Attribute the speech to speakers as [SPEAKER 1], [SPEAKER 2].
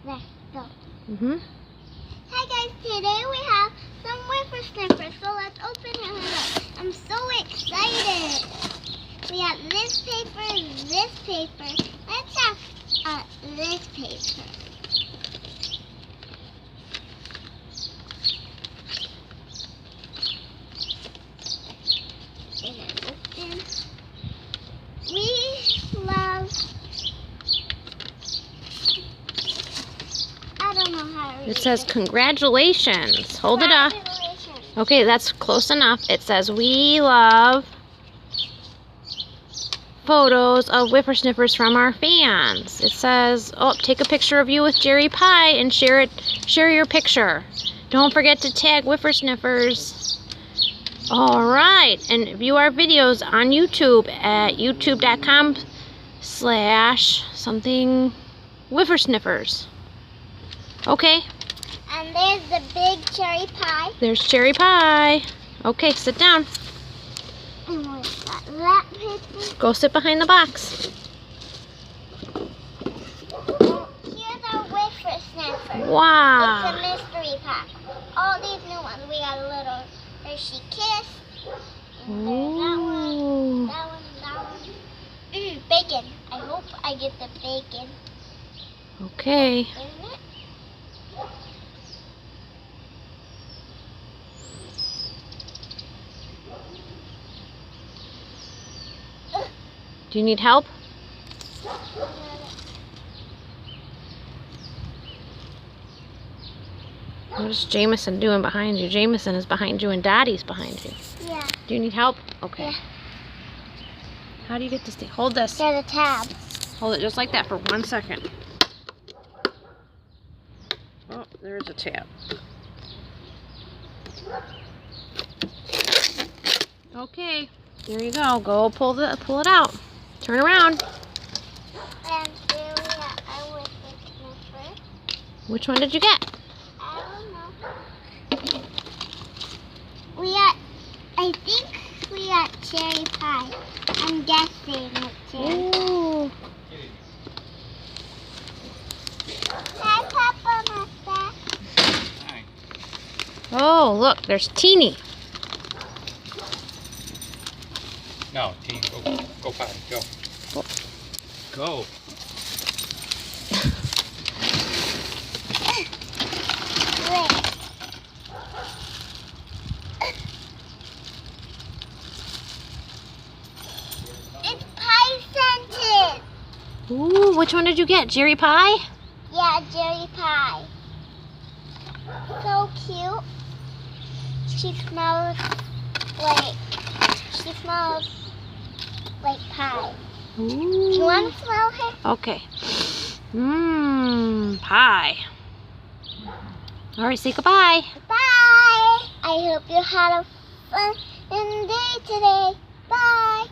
[SPEAKER 1] Let's go.
[SPEAKER 2] Hi guys, today we have some Whiffer Sniffers, so let's open it up. I'm so excited. We got this paper. Let's have this paper. Open. We love. I don't know how to read
[SPEAKER 1] It says congratulations. Hold it up. Okay, that's close enough. It says we love photos of WhifferSniffers from our fans. It says, oh, take a picture of you with Jerry Pie and share your picture. Don't forget to tag WhifferSniffers. All right, and view our videos on YouTube at youtube.com/something WhifferSniffers. Okay.
[SPEAKER 2] And there's the big cherry pie.
[SPEAKER 1] There's cherry pie. Okay, sit down.
[SPEAKER 2] And we got that paper.
[SPEAKER 1] Go sit behind the box.
[SPEAKER 2] Here's our Whiffer Sniffer.
[SPEAKER 1] Wow.
[SPEAKER 2] It's a mystery pack. All these new ones. We got a little Hershey Kiss. And there's that one. That one. Bacon. I hope I get the bacon.
[SPEAKER 1] Okay.
[SPEAKER 2] Isn't it?
[SPEAKER 1] Do you need help? What is Jameson doing behind you? Jameson is behind you and Dottie's behind you.
[SPEAKER 2] Yeah.
[SPEAKER 1] Do you need help? Okay.
[SPEAKER 2] Yeah.
[SPEAKER 1] How do you get this thing? Hold this.
[SPEAKER 2] There's a tab.
[SPEAKER 1] Hold it just like that for 1 second. Oh, there's a tab. Okay. There you go. Go pull it out. Turn around.
[SPEAKER 2] And here we got our Whiffer Sniffer.
[SPEAKER 1] Which one did you get?
[SPEAKER 2] I don't know. I think we got cherry pie. I'm guessing it's cherry.
[SPEAKER 1] Ooh.
[SPEAKER 2] Hi, Papa Masta.
[SPEAKER 3] Hi.
[SPEAKER 1] Oh, look, there's Teeny.
[SPEAKER 3] No, team, go potty, go. Go.
[SPEAKER 2] Wait. It's pie scented.
[SPEAKER 1] Ooh, which one did you get? Jerry Pie?
[SPEAKER 2] Yeah, cherry pie. So cute. She smells like pie.
[SPEAKER 1] Ooh.
[SPEAKER 2] You want to smell her?
[SPEAKER 1] Okay. Pie. All right, say goodbye.
[SPEAKER 2] Bye. I hope you had a fun day today. Bye.